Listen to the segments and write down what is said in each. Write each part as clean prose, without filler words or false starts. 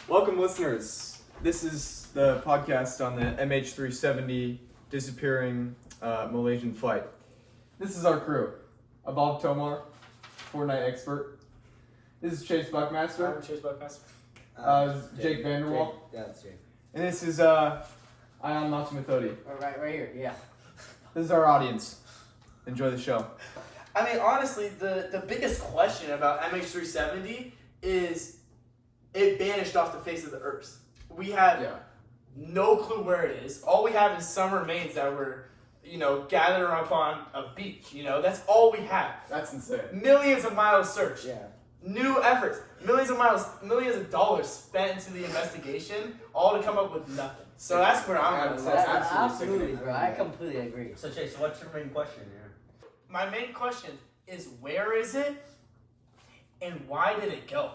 Welcome, listeners. This is the podcast on the MH370 disappearing Malaysian flight. This is our crew. Abhav, Tomar, Fortnite expert. This is Chase Buckmaster. I'm Chase Buckmaster. Jake Vanderwall. Yeah, that's Jake. And this is Ayaan Muttummathodi. Right here, yeah. This is our audience. Enjoy the show. I mean, honestly, the biggest question about MH370 is it vanished off the face of the earth. We have no clue where it is. All we have is some remains that were, gathered up on a beach. That's all we have. That's insane. Millions of miles searched. Yeah. New efforts. Millions of dollars spent into the investigation, all to come up with nothing. So that's where I'm at. Absolutely, bro. I completely agree. So Chase, what's your main question here? My main question is, where is it, and why did it go?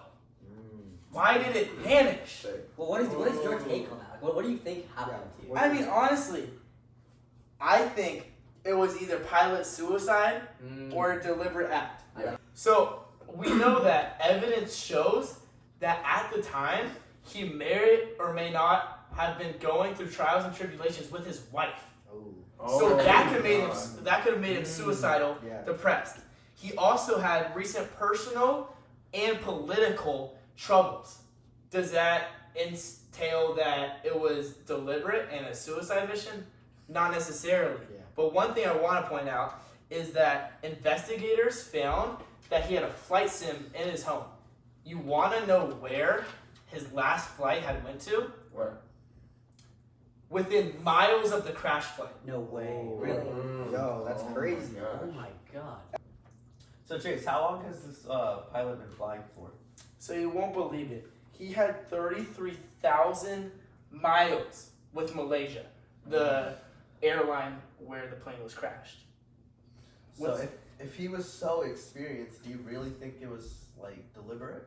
Why did it vanish? Well, what is your take on that? What do you think happened to you? I mean, honestly, I think it was either pilot suicide or a deliberate act. Yeah. So we know that evidence shows that at the time he may or may not have been going through trials and tribulations with his wife. So that could have made him suicidal, depressed. He also had recent personal and political troubles. Does that entail that it was deliberate and a suicide mission? Not necessarily. Yeah. But one thing I want to point out is that investigators found that he had a flight sim in his home. You want to know where his last flight had went to? Where? Within miles of the crash flight. No way. Really? Yo, that's crazy. Oh my god. So Chase, how long has this pilot been flying for? So you won't believe it. He had 33,000 miles with Malaysia, the airline where the plane was crashed. So if he was so experienced, do you really think it was deliberate?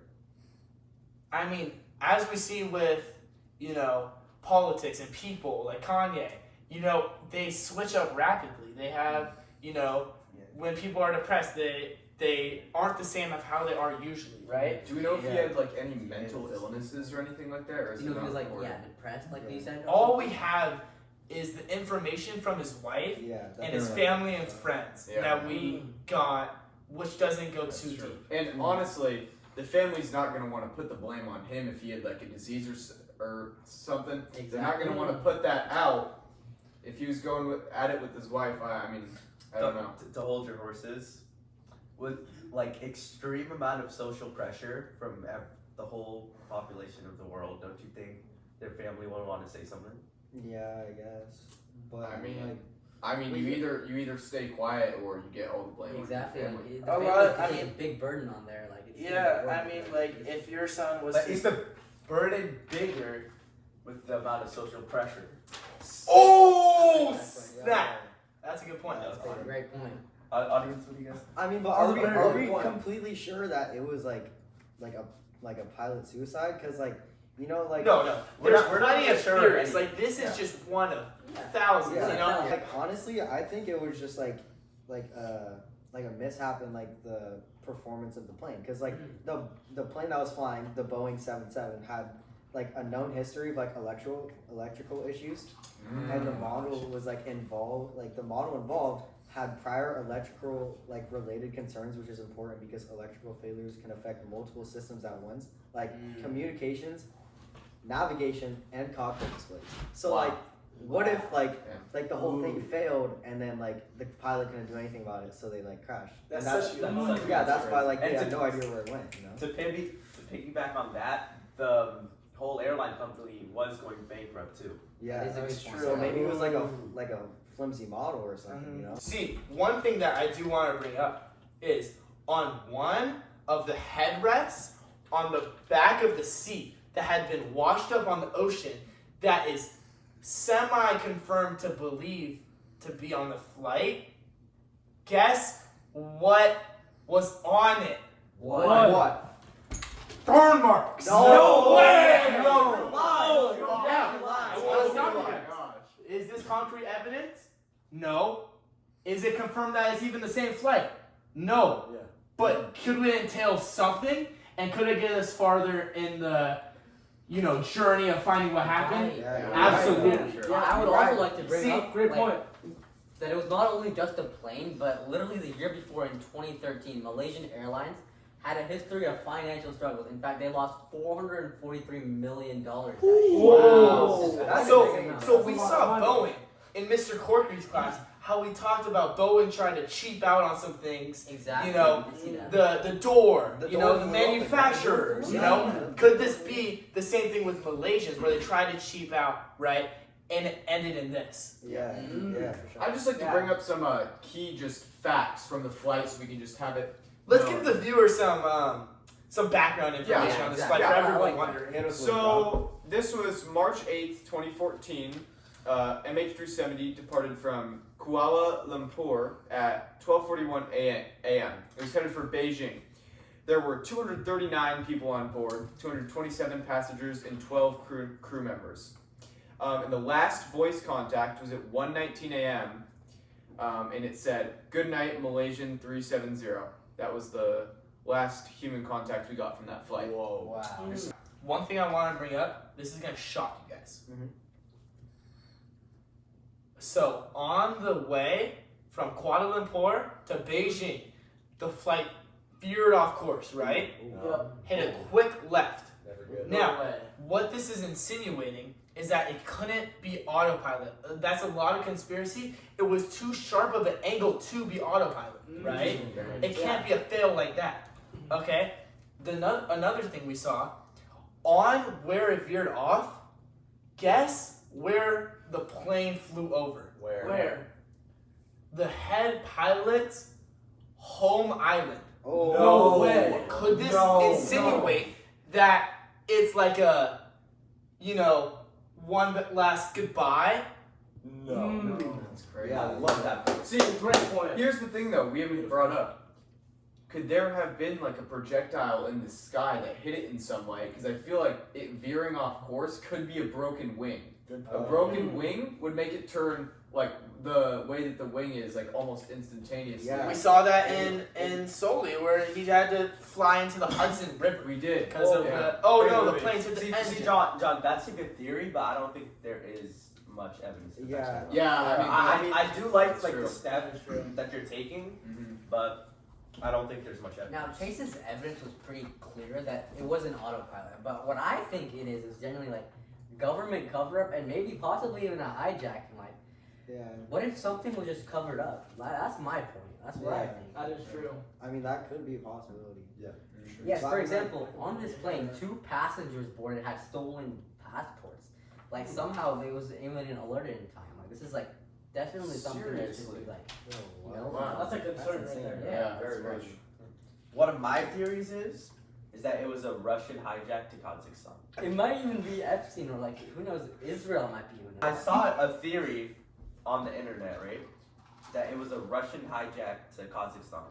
I mean, as we see with, politics and people like Kanye, they switch up rapidly. They have, when people are depressed, they aren't the same of how they are usually, right? Do we know if he had any mental illnesses or anything like that? Or is You know, it if he not was depressed, like you said? All we have is the information from his wife and his family and friends that we got, which doesn't go too deep. And honestly, the family's not going to want to put the blame on him if he had a disease or something. Exactly. They're not going to want to put that out if he was going at it with his wife. I don't know. To hold your horses, with extreme amount of social pressure from the whole population of the world, don't you think their family would want to say something? Yeah, I guess. But you either stay quiet or you get all the blame. Exactly. On your family. The family a big burden on there. If your son was... But is the burden bigger with the amount of social pressure? Oh, snap! That's a good point. That's a great point. Audience, what do you guys? I mean, but are we completely sure that it was like a pilot suicide? Because No. We're There's not plenty of sure theories. any- This is just one of thousands. Yeah. Honestly, I think it was just a mishap in the performance of the plane. Because the plane that was flying, the Boeing 777, had a known history of electrical issues, and the model was involved. The model involved had prior electrical related concerns, which is important because electrical failures can affect multiple systems at once, communications, navigation, and cockpit displays. So what if the whole thing failed and then the pilot couldn't do anything about it, so they crashed? That's that's why they had no idea where it went. To piggyback on that, the whole airline company was going bankrupt too. Yeah, That's true. So maybe it was like a flimsy model or something, See, one thing that I do want to bring up is on one of the headrests on the back of the seat that had been washed up on the ocean, that is semi-confirmed to be on the flight. Guess what was on it? What? Burn marks. No way. Is this concrete evidence? No. Is it confirmed that it's even the same flight? No. But could it entail something? And could it get us farther in the journey of finding what happened. Absolutely. Yeah, I would also like to bring up great point. that it was not only just a plane, but literally the year before in 2013, Malaysian Airlines had a history of financial struggles. In fact, they lost $443 million that year. Whoa. That's a So, big amount. so we saw Boeing in Mr. Corkery's class, how we talked about Boeing trying to cheap out on some things. Exactly. You know, can see that. the door, The the door flew manufacturers, open. could this be the same thing with Malaysians where they try to cheap out, right? And it ended in this. Yeah, yeah, for sure. I'd just like to Yeah. bring up some key just facts from the flight so we can just have it. Let's known. give the viewers some background information Yeah, on this exactly. flight for Yeah, everyone like wondering. Hit us with So this was March 8th, 2014. MH370 departed from Kuala Lumpur at 12:41 a.m. It was headed for Beijing. There were 239 people on board, 227 passengers, and 12 crew members. And the last voice contact was at 1:19 a.m. And it said, "Good night, Malaysian 370." That was the last human contact we got from that flight. Whoa. Wow. One thing I want to bring up, this is going to shock you guys. Mhm. So, on the way from Kuala Lumpur to Beijing, the flight veered off course, right? Hit a quick left. Never good. Now, what this is insinuating is that it couldn't be autopilot. That's a lot of conspiracy. It was too sharp of an angle to be autopilot, right? It can't be a fail like that. Okay? Another thing we saw, on where it veered off, guess where the plane flew over? Where? The head pilot's home island. Oh. No way. Could this insinuate that it's like a, one last goodbye? No. That's crazy. Yeah, I love that. See, great point. Here's the thing, though, we haven't brought up. Could there have been like a projectile in the sky that hit it in some way? Because I feel like it veering off course could be a broken wing. A broken wing would make it turn like the way that the wing is, like almost instantaneously. Yeah. We saw that in Soli, where he had to fly into the Hudson River We did. because of the planes hit the See, engine. John, that's a good theory, but I don't think there is much evidence. To back it up. Yeah, I do like true. the step that you're taking, but I don't think there's much evidence. Now, Chase's evidence was pretty clear that it wasn't autopilot, but what I think it is generally like government cover-up and maybe possibly even a hijacking. Like, Yeah. what if something was just covered up? That's my point. That's what I Yeah. think. That is true. I mean, that could be a possibility. Yes, for example, on this plane, 2 passengers boarded had stolen passports. Like, somehow they was even alerted in time. Like, this is like definitely something that should be like, you know? Wow. That's a concern right there. Yeah, very much. One of my theories is that it was a Russian hijack to Kazakhstan. It might even be Epstein or like, who knows, Israel might be even. I saw a theory on the internet, right? That it was a Russian hijack to Kazakhstan.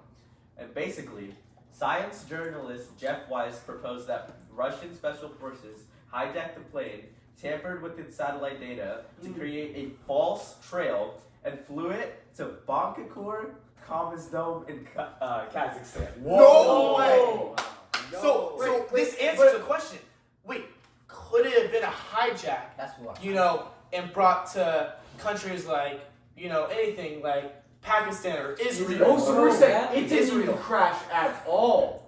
And basically, science journalist Jeff Weiss proposed that Russian special forces hijacked the plane, tampered with its satellite data to create a false trail, and flew it to Bankakur, Dome in Kazakhstan. No way! No. So this answers the question. Wait, could it have been a hijack, That's what. and brought to countries like, anything like Pakistan or Israel? Oh, so we're saying Yeah. it didn't even crash at all.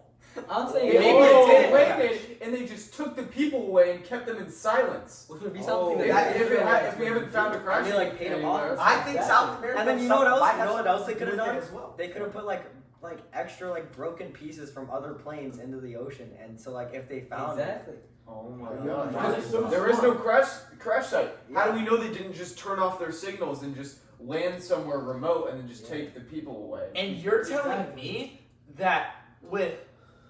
I'm saying Maybe Maybe it did. it landed and they just took the people away and kept them in silence. Which would be something If, that if we haven't found a crash, They, like, paid 'em off. anywhere. I think South America. And then you know what else? might You have know what else they could have something done? to do with it as well. They could have put like extra broken pieces from other planes into the ocean, and so if they found exactly. Oh my Yeah. gosh. That's so There is no smart. crash site. How Yeah. do we know they didn't just turn off their signals and just land somewhere remote and then just take the people away? And you're telling me that with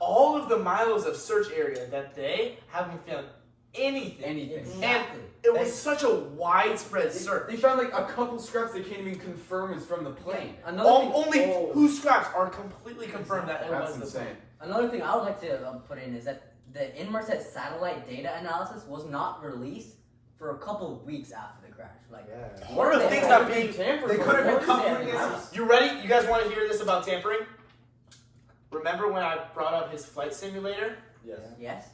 all of the miles of search area that they haven't found anything. Anything. Exactly. It was such a widespread search. They found a couple scraps they can't even confirm is from the plane. Another thing, Only whose scraps are completely confirmed that it That's was the insane. Another thing I would like to put in is that the Inmarsat satellite data analysis was not released for a couple of weeks after the crash. Like, Yeah. One of the They things could that have being tampered They with. could have been What is covering that? this. You ready? You guys want to hear this about tampering? Remember when I brought up his flight simulator? Yes. yes.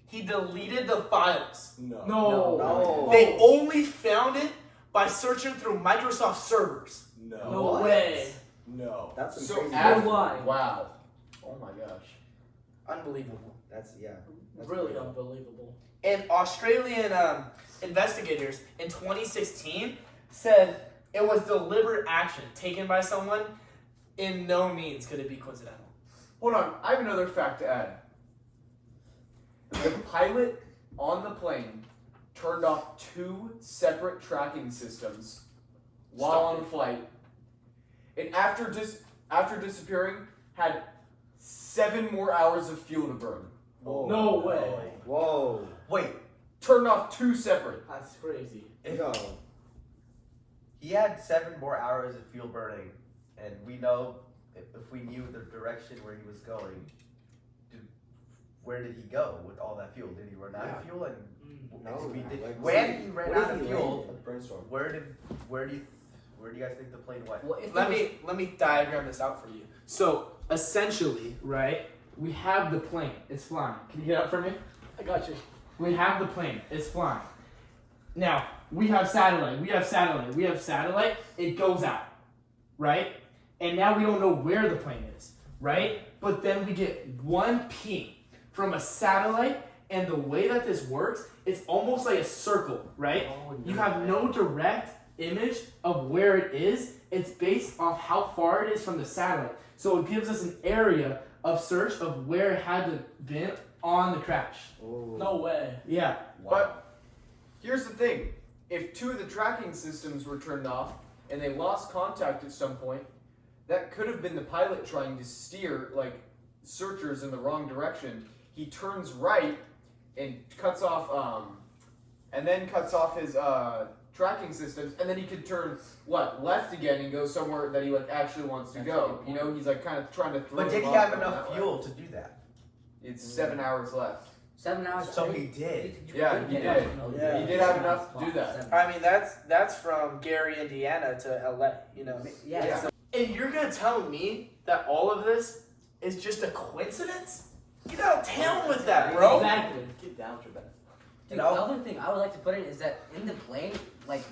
he deleted the files. No. They only found it by searching through Microsoft servers. No What? way. No. That's some So crazy. after, Why? wow. Oh my gosh. Unbelievable. That's Really crazy. unbelievable. And Australian investigators in 2016 said it was deliberate action taken by someone. In no means could it be coincidental. Hold on. I have another fact to add. The pilot on the plane turned off 2 separate tracking systems while on flight, and after disappearing, had 7 more hours of fuel to burn. Whoa. No way. Whoa. Wait, Turned off 2 separate. That's crazy. Yo. he had 7 more hours of fuel burning, and we know if we knew the direction where he was going, where did he go with all that fuel? Did he run out of fuel? And No. if he did, Like, when he ran what out if of he fuel, landed? Brainstorm. where do you guys think the plane went? Well, if Let me diagram this out for you. So essentially, right, we have the plane. It's flying. Can you get up for me? I got you. We have the plane. It's flying. Now, we have satellite. It goes out. Right? And now we don't know where the plane is. Right? But then we get one ping from a satellite, and the way that this works, it's almost like a circle, right? You have no direct image of where it is. It's based off how far it is from the satellite. So it gives us an area of search of where it had to been on the crash. Oh. No way. Yeah. But here's the thing. If 2 of the tracking systems were turned off and they lost contact at some point, that could have been the pilot trying to steer searchers in the wrong direction. He turns right and cuts off his tracking systems, and then he could turn left again and go somewhere that he actually wants to go. You know, he's kind of trying to throw But did them he off have going enough that way. fuel to do that? It's 7 hours left. 7 hours. So he did. Yeah, he did. Yeah. He did have enough to do that. I mean, that's from Gary, Indiana to LA, you know. Yeah. Yeah. And you're gonna tell me that all of this is just a coincidence? Get out of town with that, bro. Exactly. Get down, Trebek. Dude, the other thing I would like to put in is that in the plane,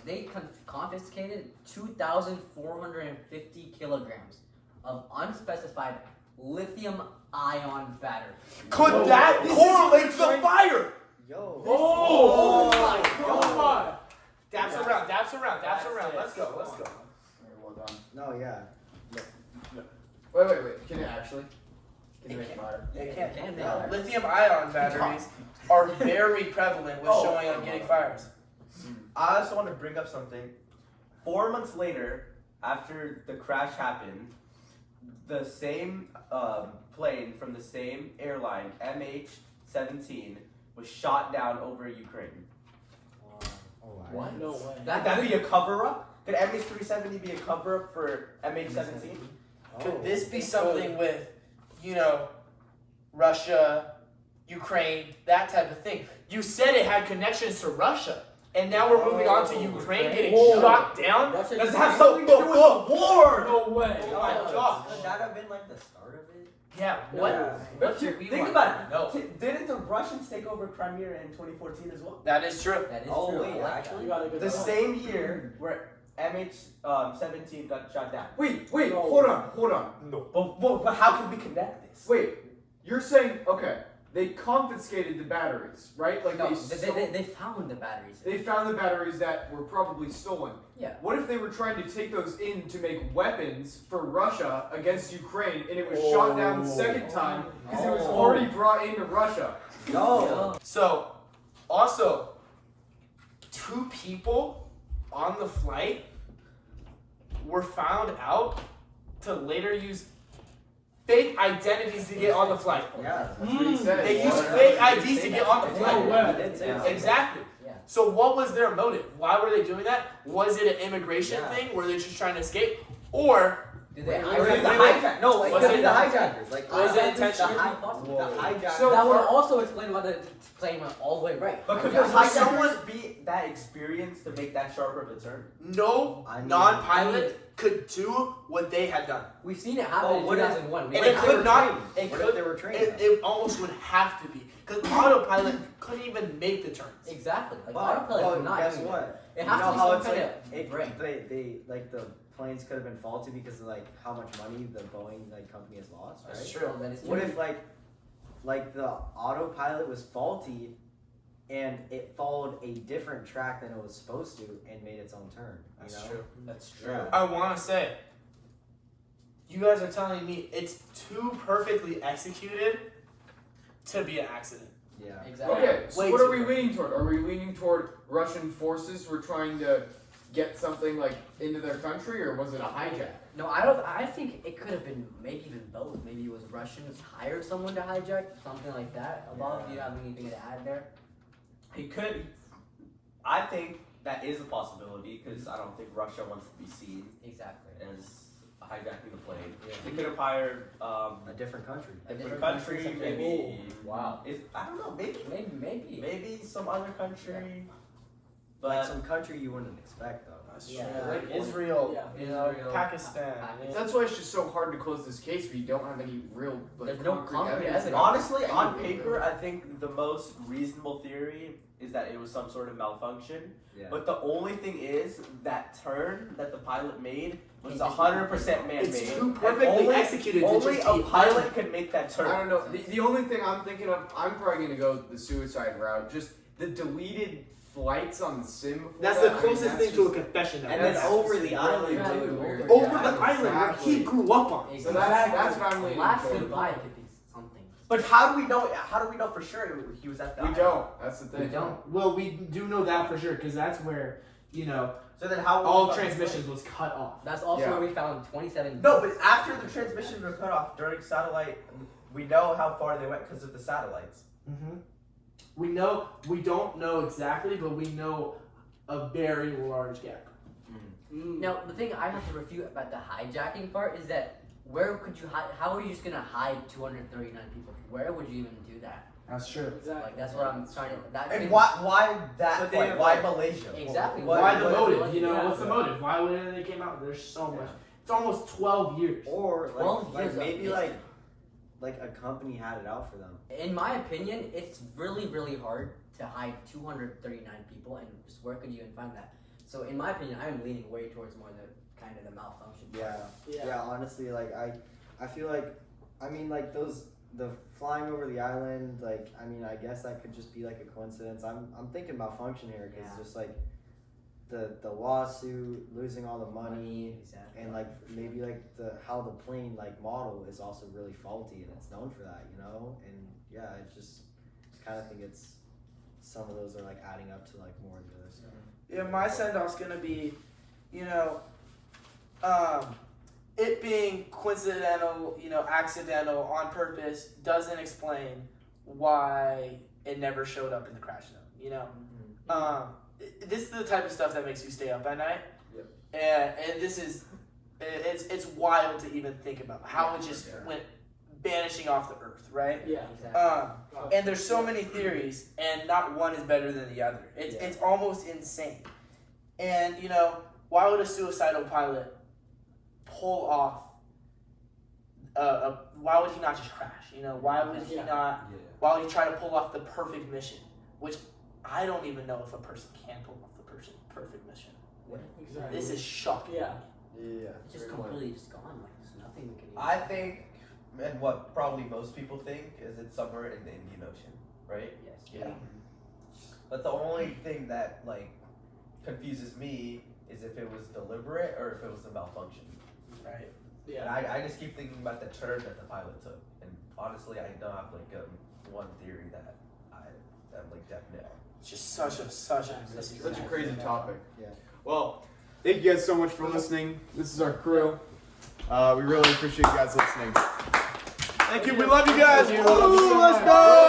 they confiscated 2,450 kilograms of unspecified lithium-ion battery. Could that correlate to the fire? Yo. Oh my God. Daps around. Let's go. Well done. No, yeah. Wait. Can it actually? Can it make fire? It can't. Can they? No. Lithium-ion batteries are very prevalent with showing on getting fires. I also want to bring up something. 4 months later, after the crash happened, the same plane from the same airline, MH370, was shot down over Ukraine. What? No way. Could that be a cover-up? Could MH370 be a cover-up for MH17? Could this be something with, Russia, Ukraine, that type of thing? You said it had connections to Russia, and now we're moving on to Ukraine getting shot down. Russia, Does it have something to do with the war? No way. Oh my gosh. Could that have been the start of it? Yeah, what? Yeah. What do we Think want about to know? it. Didn't the Russians take over Crimea in 2014 as well? That is true. That is Oh, true. wait, I like actually? You got a good The point. same year where MH17 got shot down. Wait, No. hold on. No. But how can we connect this? Wait, you're saying, okay, they confiscated the batteries, right? No, they they found the batteries. they found the batteries that were probably stolen. Yeah. What if they were trying to take those in to make weapons for Russia against Ukraine, and it was shot down the second time because it was Oh. already brought into Russia? No. So, also, 2 people on the flight were found out to later use fake identities to get on the flight. Yeah. That's what he said. They used fake IDs to get on the No flight. way. Exactly. Yeah. So what was their motive? Why were they doing that? Was it an immigration Yeah. thing? Were they just trying to escape? Or Did they Or hide the wait. hijack. No, it Was could it be the hijackers. Like, was it the intentional? hijackers. So- that would also explain why the plane went all the way right. But could Yeah. the hijackers be that experienced to make that sharper of a turn? no I mean- non-pilot could do what they had done. We've seen it happen Oh, in what if- 2001. And What it if they could were not. trained? It What could. if they were trained? It almost would have to be because autopilot couldn't even make the turns. Exactly. Like, Well, autopilot is not guess doing what? It You has know to be how some it's kind like of brain. they like the planes could have been faulty because of like how much money the Boeing like company has lost, right? That's true. Well, then it's What true. if like the autopilot was faulty and it followed a different track than it was supposed to and made its own turn? You That's know? true. That's true. Yeah. I want to say, you guys are telling me it's too perfectly executed to be an accident. Yeah. Exactly. Okay, so Way what too are we far. leaning toward? Are we leaning toward Russian forces were trying to get something like into their country, or was it a hijack? No, I don't. I think it could have been maybe even both. Maybe it was Russians hired someone to hijack something like that. Above, do you have anything to add there? He could. I think that is a possibility because I don't think Russia wants to be seen Exactly. as hijacking the plane. Yeah. They could have hired A different country. A different different country, country, maybe. Wow. I don't know, maybe Maybe. some other country. Like But some country you wouldn't expect though. That's Yeah. true. Like Yeah. Israel, Yeah. you know, Israel, Pakistan. Pakistan. That's why it's just so hard to close this case. We don't have any real like There's no concrete evidence. honestly, on Anything, paper, really. I think the most reasonable theory is that it was some sort of malfunction. Yeah. But the only thing is that turn that the pilot made was He just- 100% man-made. It's too And perfectly only- executed to Only just a be pilot could make that turn. I don't know. The only thing I'm thinking of, I'm probably gonna go the suicide route. Just the deleted flights on the sim. Before That's that, the I mean, closest that's thing to a just- confession. And That's then over the really island really too. weird. over Yeah, the island where he exactly. grew up on. So that's what I'm leaning Last toward. goodbye could be something. But how do we know? How do we know for sure he was at the We island? don't. That's the thing. We don't. Well, we do know that for sure because that's where, you know, So then how? all transmissions was cut off. That's also Yeah. where we found 27. No, but after the transmissions were cut off during satellite, we know how far they went because of the satellites. Mm-hmm. We don't know exactly, but we know a very large gap. Now, the thing I have to refute about the hijacking part is that where could you hide? How are you just gonna hide 239 people? Where would you even do that? That's true. Like that's what I'm trying to. That And thing- why that But they flight? have, Why like- Malaysia? Exactly. Why the what- motive? You know, yeah. what's the motive? Why would they came out? There's so much. It's almost 12 years. Or 12 like years of maybe history. like a company had it out for them. In my opinion, it's really hard to hide 239 people, and just where could you even find that? So, in my opinion, I'm leaning way towards more the kind of the malfunction. Yeah, honestly, like I feel like, I mean, like the flying over the island, like I mean, I guess that could just be like a coincidence. I'm thinking malfunction here because Yeah. just like the lawsuit, losing all the money, Exactly. and like maybe like how the plane like model is also really faulty and it's known for that, you know. And yeah, it's just kind of think it's some of those are like adding up to like more of this. Yeah, my send off's gonna be, you know, it being coincidental, you know, accidental, on purpose, doesn't explain why it never showed up in the crash zone. You know, this is the type of stuff that makes you stay up at night. Yep. And this is, it's wild to even think about how it just went vanishing off the earth, right? Yeah. Exactly. And there's so many theories, and not one is better than the other. It's almost insane. And you know, why would a suicidal pilot pull off? Why would he not just crash? You know, why would he not? Why would he try to pull off the perfect mission? Which I don't even know if a person can pull off the perfect mission. Exactly. This is shocking. Yeah. Yeah. It's just completely just gone. Like there's nothing we can. Even I think, and what probably most people think is it's somewhere in the Indian Ocean, right? Yes. Yeah. But the only thing that like confuses me is if it was deliberate or if it was a malfunction. Right. And Yeah. I just keep thinking about the turn that the pilot took, and honestly, I don't have like one theory that I'm like definite on. It's just such a mystery. Such a crazy topic. Yeah. Well, thank you guys so much for listening. This is our crew. We really appreciate you guys listening. Thank you. We love you guys. Thank you. We love you so Woo, let's much. go.